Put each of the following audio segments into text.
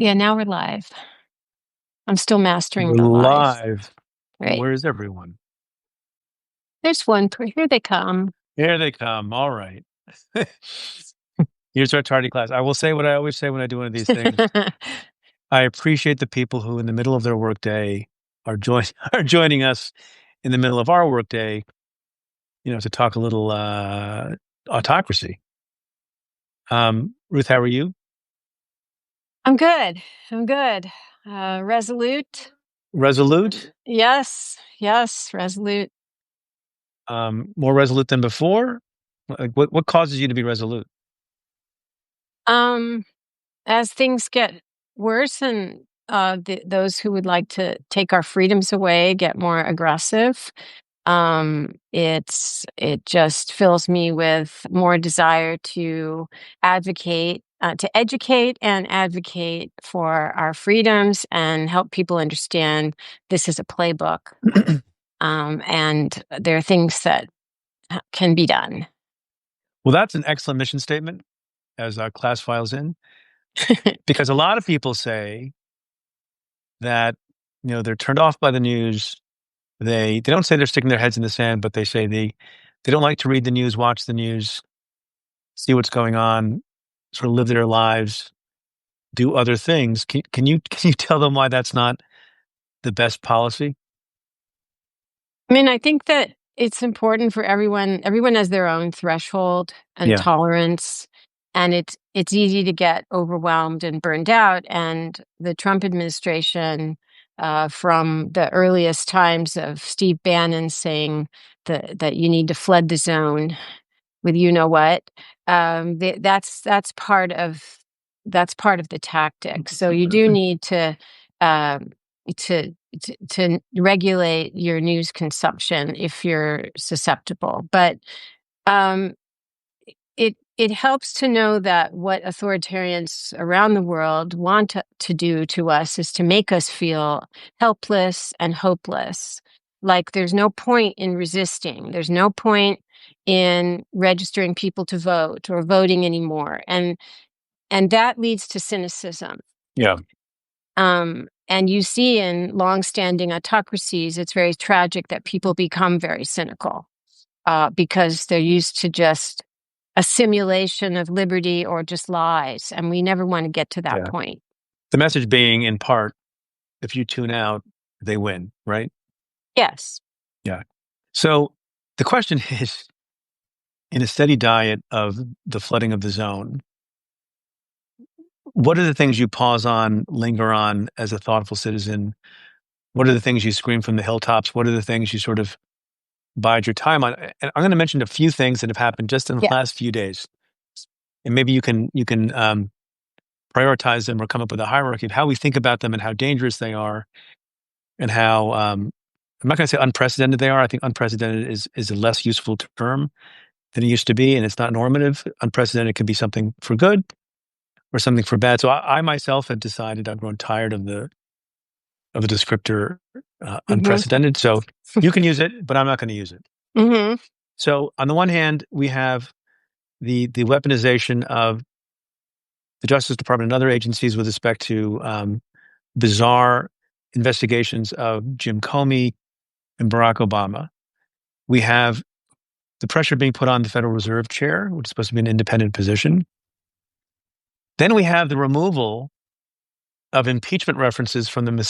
Yeah, now we're live. I'm still mastering We're the live. live. Right. Where's everyone? There's one. Here they come. Here they come. All right. Here's our tardy class. I will say what I always say when I do one of these things. I appreciate the people who, in the middle of their workday, are joining us in the middle of our workday. To talk a little autocracy. Ruth, how are you? I'm good. I'm good. Resolute. Resolute? Yes. Resolute. More resolute than before? Like, what causes you to be resolute? As things get worse and those who would like to take our freedoms away get more aggressive, it just fills me with more desire to advocate, to educate and advocate for our freedoms and help people understand this is a playbook, and there are things that can be done. Well, that's an excellent mission statement as our class files in. Because a lot of people say that they're turned off by the news. They don't say they're sticking their heads in the sand, but they say they don't like to read the news, watch the news, see what's going on, sort of live their lives, do other things. Can you tell them why that's not the best policy? I mean, I think that it's important for everyone. Everyone has their own threshold and tolerance, and it's easy to get overwhelmed and burned out. And the Trump administration, from the earliest times of Steve Bannon saying that you need to flood the zone with you know what, that's part of the tactic. So you do need um, to regulate your news consumption if you're susceptible. But um, it helps to know that what authoritarians around the world want to do to us is to make us feel helpless and hopeless. Like there's no point in resisting. There's no point in registering people to vote or voting anymore. And that leads to cynicism. Yeah. And you see in longstanding autocracies, it's very tragic that people become very cynical because they're used to just a simulation of liberty or just lies. And we never want to get to that point. The message being, in part, if you tune out, they win, right? Yes. Yeah. So the question is, in a steady diet of the flooding of the zone, what are the things you pause on, linger on as a thoughtful citizen? What are the things you scream from the hilltops? What are the things you sort of bide your time on? And I'm going to mention a few things that have happened just in the last few days, and maybe you can prioritize them or come up with a hierarchy of how we think about them and how dangerous they are, and how I'm not going to say unprecedented they are. I think unprecedented is a less useful term than it used to be, and it's not normative. Unprecedented can be something for good or something for bad. So I myself have decided I've grown tired of the descriptor unprecedented. So you can use it, but I'm not going to use it. Mm-hmm. So on the one hand, we have the weaponization of the Justice Department and other agencies with respect to bizarre investigations of Jim Comey and Barack Obama. We have the pressure being put on the Federal Reserve Chair, which is supposed to be an independent position. Then we have the removal of impeachment references from the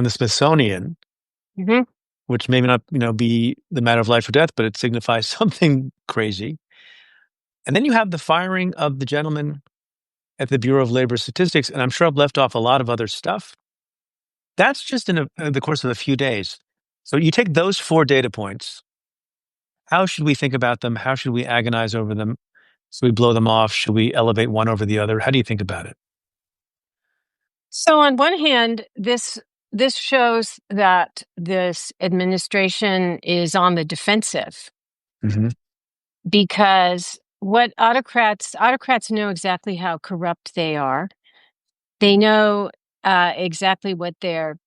Smithsonian, which may not be the matter of life or death, but it signifies something crazy. And then you have the firing of the gentleman at the Bureau of Labor Statistics, and I'm sure I've left off a lot of other stuff. That's just in the course of a few days. So you take those 4 data points. How should we think about them? How should we agonize over them? Should we blow them off? Should we elevate one over the other? How do you think about it? So on one hand, this shows that this administration is on the defensive, because what autocrats know exactly how corrupt they are. They know exactly what their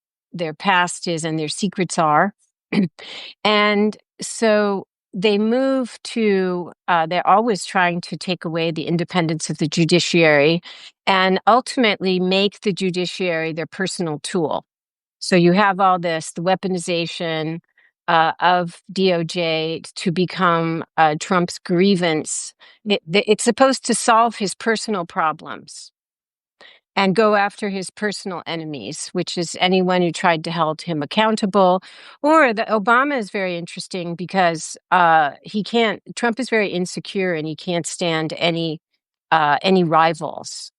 past is and their secrets are. And so they move to, they're always trying to take away the independence of the judiciary and ultimately make the judiciary their personal tool. So you have all this, the weaponization of DOJ to become Trump's grievance. It's supposed to solve his personal problems and go after his personal enemies, which is anyone who tried to hold him accountable. Or the Obama is very interesting because Trump is very insecure and he can't stand any rivals.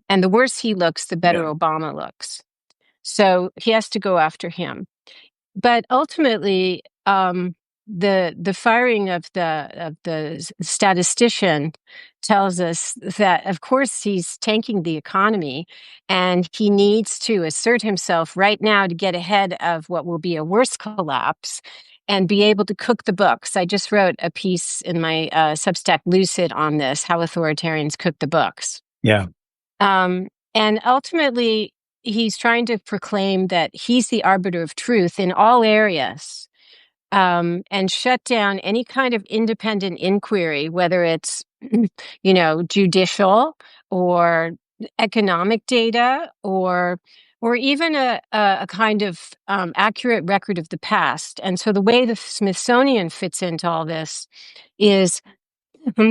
And the worse he looks, the better Obama looks. So he has to go after him. But ultimately, the firing of the statistician tells us that, of course, he's tanking the economy, and he needs to assert himself right now to get ahead of what will be a worse collapse and be able to cook the books. I just wrote a piece in my Substack Lucid on this, how authoritarians cook the books. Yeah. And ultimately, he's trying to proclaim that he's the arbiter of truth in all areas, and shut down any kind of independent inquiry, whether it's, judicial or economic data or even a kind of accurate record of the past. And so the way the Smithsonian fits into all this is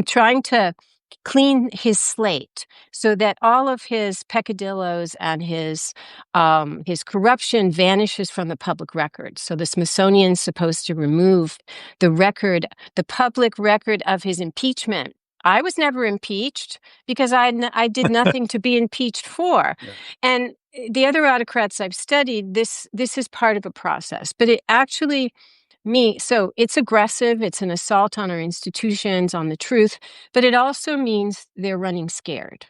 trying to clean his slate so that all of his peccadillos and his corruption vanishes from the public record. So the Smithsonian's supposed to remove the public record of his impeachment. I was never impeached because I did nothing to be impeached for. Yeah. And the other autocrats I've studied, this is part of a process, but it actually so it's aggressive. It's an assault on our institutions, on the truth, but it also means they're running scared.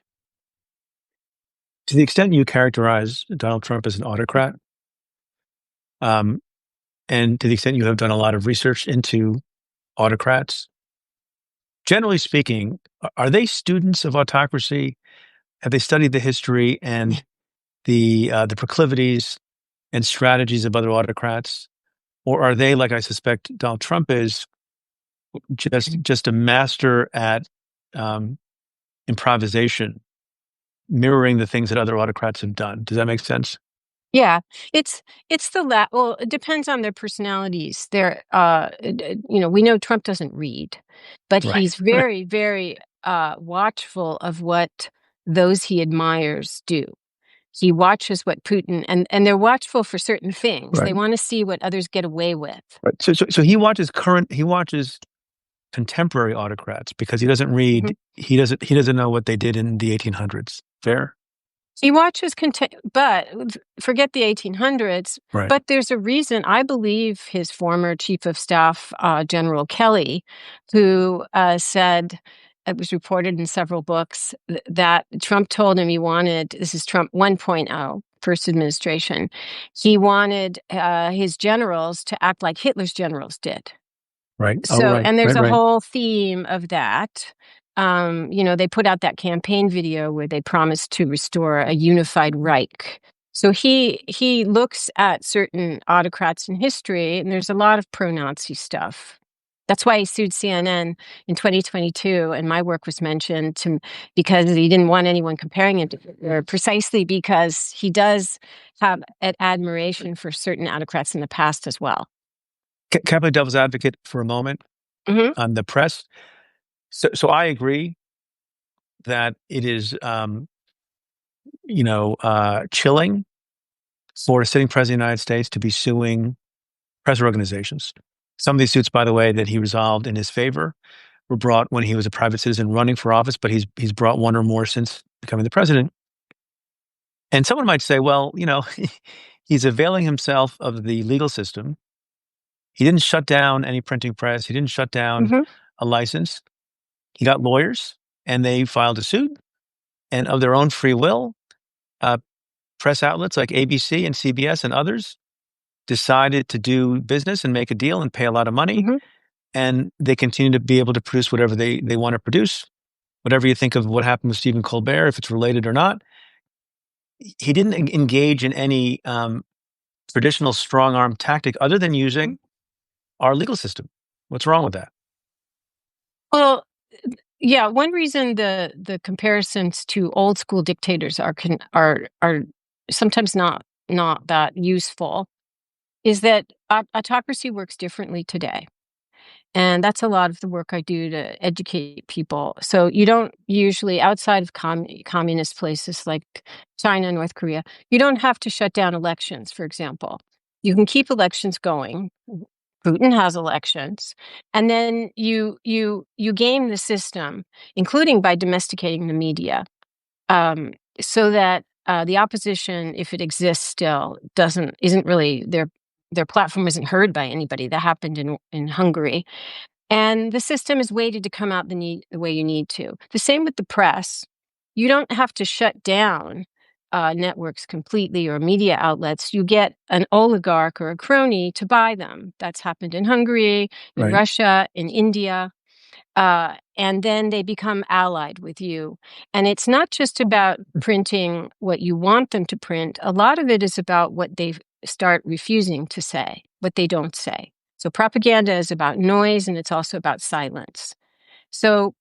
To the extent you characterize Donald Trump as an autocrat, and to the extent you have done a lot of research into autocrats, generally speaking, are they students of autocracy? Have they studied the history and the proclivities and strategies of other autocrats? Or are they, like I suspect Donald Trump is, just a master at improvisation, mirroring the things that other autocrats have done? Does that make sense? Yeah, it's well, it depends on their personalities. We know Trump doesn't read, but Right. He's very, very watchful of what those he admires do. He watches what Putin, and they're watchful for certain things. Right. They want to see what others get away with. Right. So he watches contemporary autocrats because he doesn't read. Mm-hmm. He doesn't know what they did in the 1800s. Fair? He watches, but forget the 1800s. Right. But there's a reason. I believe his former chief of staff, General Kelly, who said, it was reported in several books, that Trump told him this is Trump 1.0, first administration, he wanted his generals to act like Hitler's generals did. Right. So, right. And there's a whole theme of that. They put out that campaign video where they promised to restore a unified Reich. So he looks at certain autocrats in history, and there's a lot of pro-Nazi stuff. That's why he sued CNN in 2022, and my work was mentioned because he didn't want anyone comparing it to Hitler, precisely because he does have an admiration for certain autocrats in the past as well. Can I play devil's advocate for a moment on the press? So I agree that it is, chilling for a sitting president of the United States to be suing press organizations. Some of these suits, by the way, that he resolved in his favor were brought when he was a private citizen running for office, but he's brought one or more since becoming the president. And someone might say, well, he's availing himself of the legal system. He didn't shut down any printing press. He didn't shut down a license. He got lawyers, and they filed a suit. And of their own free will, press outlets like ABC and CBS and others decided to do business and make a deal and pay a lot of money. And they continue to be able to produce whatever they want to produce. Whatever you think of what happened with Stephen Colbert, if it's related or not, he didn't engage in any traditional strong-arm tactic other than using our legal system, What's wrong with that? Well, yeah, one reason the comparisons to old school dictators are sometimes not that useful is that autocracy works differently today. And that's a lot of the work I do to educate people. So you don't usually, outside of communist places like China and North Korea, you don't have to shut down elections, for example. You can keep elections going. Putin has elections, and then you game the system, including by domesticating the media, so that the opposition, if it exists still, isn't really their platform isn't heard by anybody. That happened in Hungary. And the system is weighted to come out the way you need to. The same with the press. You don't have to shut down networks completely or media outlets. You get an oligarch or a crony to buy them. That's happened in Hungary, in Right. Russia, in India. And then they become allied with you. And it's not just about printing what you want them to print. A lot of it is about what they start refusing to say, what they don't say. So propaganda is about noise, and it's also about silence. So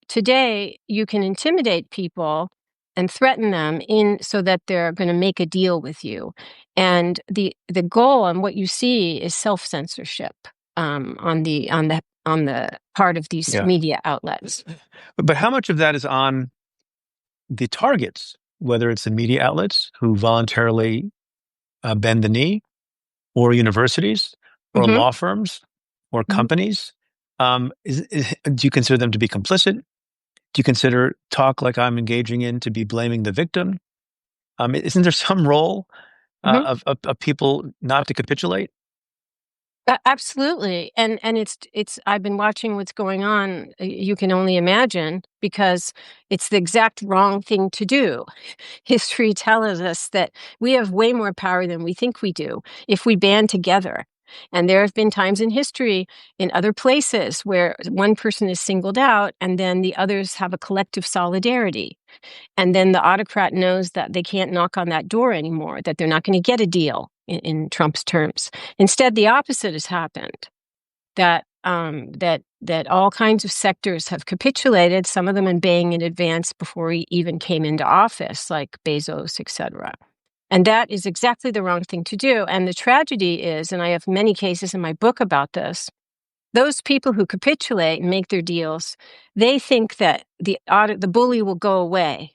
today you can intimidate people and threaten them so that they're going to make a deal with you. And the goal and what you see is self-censorship on the part of these media outlets. But how much of that is on the targets, whether it's the media outlets who voluntarily bend the knee, or universities, or law firms, or companies? Do you consider them to be complicit? Do you consider talk like I'm engaging in to be blaming the victim? Isn't there some role of people not to capitulate? Absolutely. And it's I've been watching what's going on. You can only imagine, because it's the exact wrong thing to do. History tells us that we have way more power than we think we do if we band together. And there have been times in history in other places where one person is singled out and then the others have a collective solidarity. And then the autocrat knows that they can't knock on that door anymore, that they're not going to get a deal in Trump's terms. Instead, the opposite has happened. That all kinds of sectors have capitulated, some of them baying in advance before he even came into office, like Bezos, etc. And that is exactly the wrong thing to do. And the tragedy is, and I have many cases in my book about this, those people who capitulate and make their deals, they think that the bully will go away.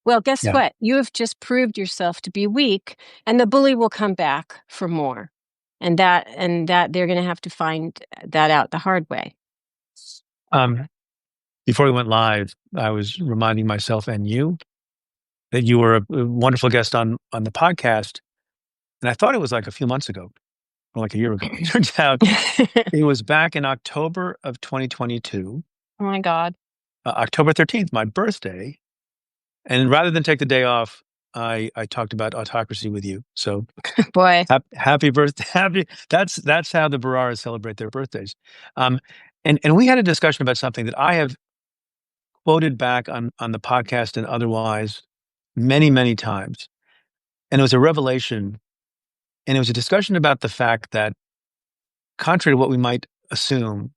Well, guess what? You have just proved yourself to be weak, and the bully will come back for more. And that they're going to have to find that out the hard way. Before we went live, I was reminding myself and you that you were a wonderful guest on the podcast, and I thought it was like a few months ago, or like a year ago. It turns out it was back in October of 2022. Oh my God! October 13th, my birthday. And rather than take the day off, I talked about autocracy with you. So, boy, happy birthday! That's how the Bhararas celebrate their birthdays. And we had a discussion about something that I have quoted back on the podcast and otherwise many times, and it was a revelation. And it was a discussion about the fact that, contrary to what we might assume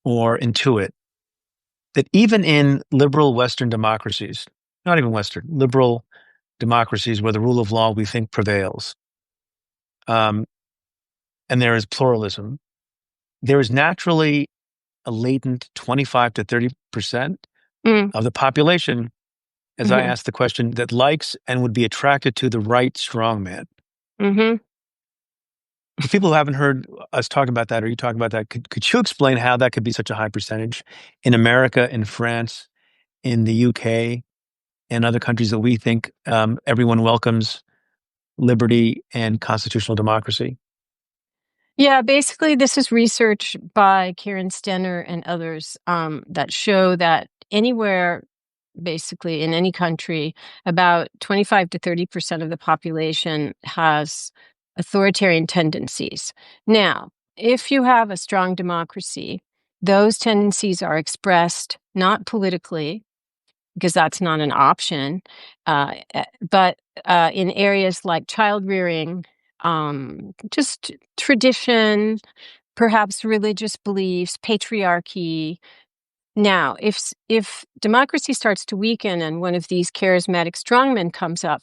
or intuit, that even in liberal Western democracies, not even Western, liberal democracies where the rule of law we think prevails, and there is pluralism, there is naturally a latent 25 to 30% of the population, as I asked the question, that likes and would be attracted to the right strongman. For people who haven't heard us talk about that, or you talk about that, could you explain how that could be such a high percentage in America, in France, in the UK, and other countries that we think everyone welcomes liberty and constitutional democracy? Yeah, basically, this is research by Karen Stenner and others that show that anywhere, basically in any country, about 25 to 30% of the population has authoritarian tendencies. Now, if you have a strong democracy, those tendencies are expressed not politically, because that's not an option, but in areas like child rearing, just tradition, perhaps religious beliefs, patriarchy. Now, if democracy starts to weaken and one of these charismatic strongmen comes up,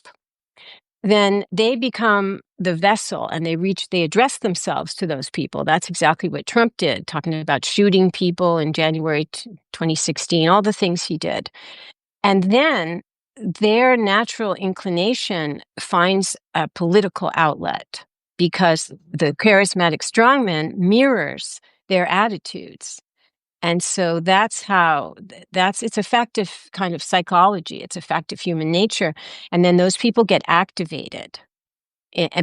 then they become the vessel and they address themselves to those people. That's exactly what Trump did, talking about shooting people in January 2016, all the things he did. And then their natural inclination finds a political outlet because the charismatic strongman mirrors their attitudes. And so it's a fact of kind of psychology. It's a fact of human nature. And then those people get activated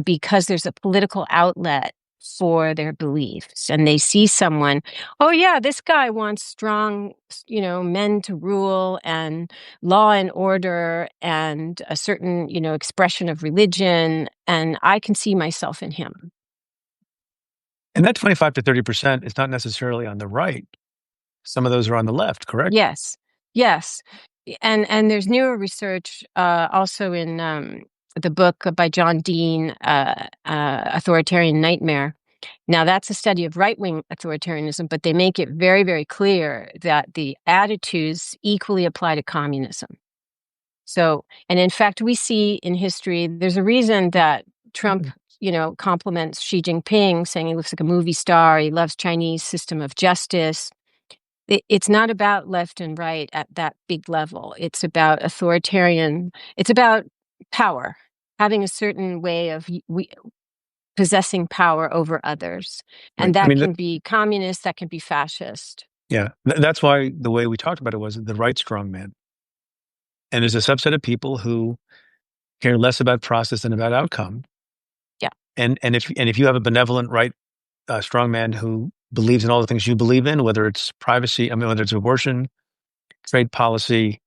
because there's a political outlet for their beliefs. And they see someone, oh yeah, this guy wants strong, men to rule and law and order and a certain, expression of religion. And I can see myself in him. And that 25 to 30% is not necessarily on the right. Some of those are on the left, correct? Yes. And there's newer research also in the book by John Dean, Authoritarian Nightmare. Now, that's a study of right-wing authoritarianism, but they make it very, very clear that the attitudes equally apply to communism. So, and in fact, we see in history, there's a reason that Trump, compliments Xi Jinping, saying he looks like a movie star, he loves Chinese system of justice. It's not about left and right at that big level. It's about it's about power, having a certain way of possessing power over others. And Right. that can be communist, that can be fascist. Yeah. That's why the way we talked about it was the right strongman. And there's a subset of people who care less about process than about outcome. Yeah. And if you have a benevolent right strongman who believes in all the things you believe in, whether it's privacy, whether it's abortion, trade policy,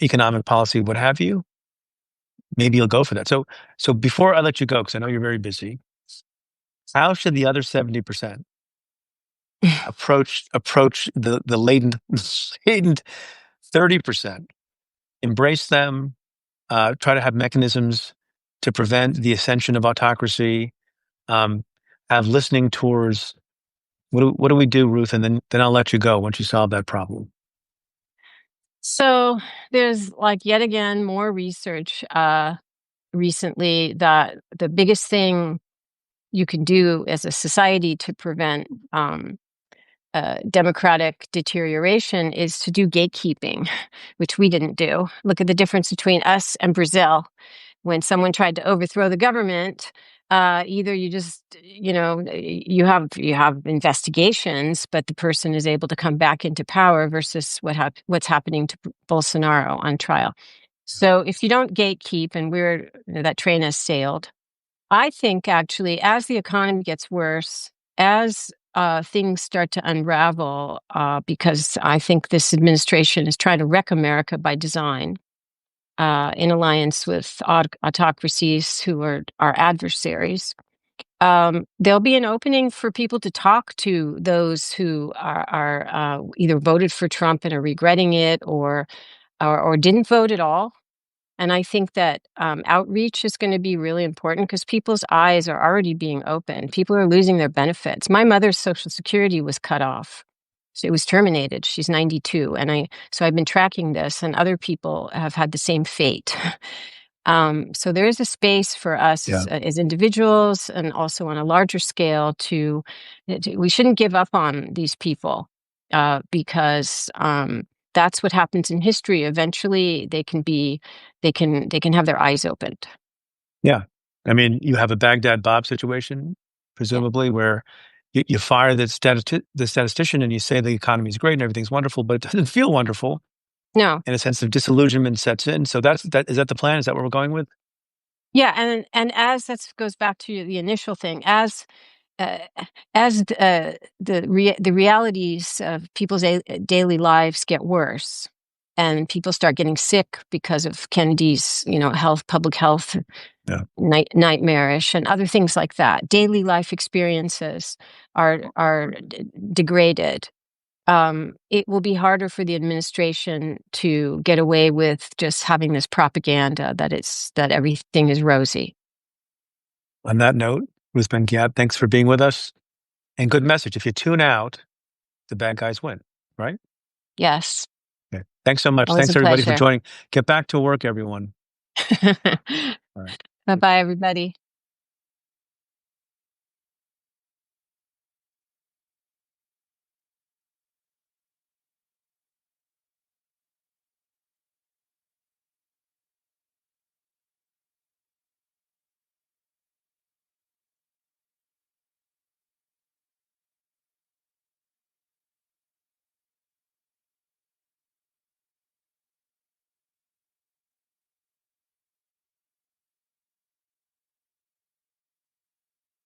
economic policy, what have you, maybe you'll go for that. So before I let you go, because I know you're very busy, how should the other 70% approach the latent 30%? Embrace them, try to have mechanisms to prevent the ascension of autocracy, have listening tours. What do we do, Ruth? And then I'll let you go once you solve that problem. So there's yet again more research recently that the biggest thing you can do as a society to prevent democratic deterioration is to do gatekeeping, which we didn't do. Look at the difference between us and Brazil. When someone tried to overthrow the government, either you just, you have investigations, but the person is able to come back into power versus what's happening to Bolsonaro on trial. So if you don't gatekeep, and that train has sailed, I think actually as the economy gets worse, as things start to unravel, because I think this administration is trying to wreck America by design, in alliance with autocracies who are our adversaries. There'll be an opening for people to talk to those who are either voted for Trump and are regretting it or didn't vote at all. And I think that outreach is going to be really important because people's eyes are already being opened. People are losing their benefits. My mother's Social Security was cut off. So it was terminated. She's 92. And so I've been tracking this, and other people have had the same fate. So there is a space for us as individuals and also on a larger scale we shouldn't give up on these people because that's what happens in history. Eventually they can have their eyes opened. Yeah. You have a Baghdad Bob situation, presumably, where you fire the statistician and you say the economy is great and everything's wonderful, but it doesn't feel wonderful. No. And a sense of disillusionment sets in. So is that the plan? Is that what we're going with? Yeah. And as that goes back to the initial thing, as the realities of people's daily lives get worse and people start getting sick because of Kennedy's, public health nightmarish and other things like that, daily life experiences are degraded. It will be harder for the administration to get away with just having this propaganda that everything is rosy. On that note, Ruth Ben-Ghiat, thanks for being with us. And good message. If you tune out, the bad guys win, right? Yes. Okay. Thanks so much. Always Thanks a everybody for pleasure. joining. Get back to work, everyone. All right. Bye-bye, everybody.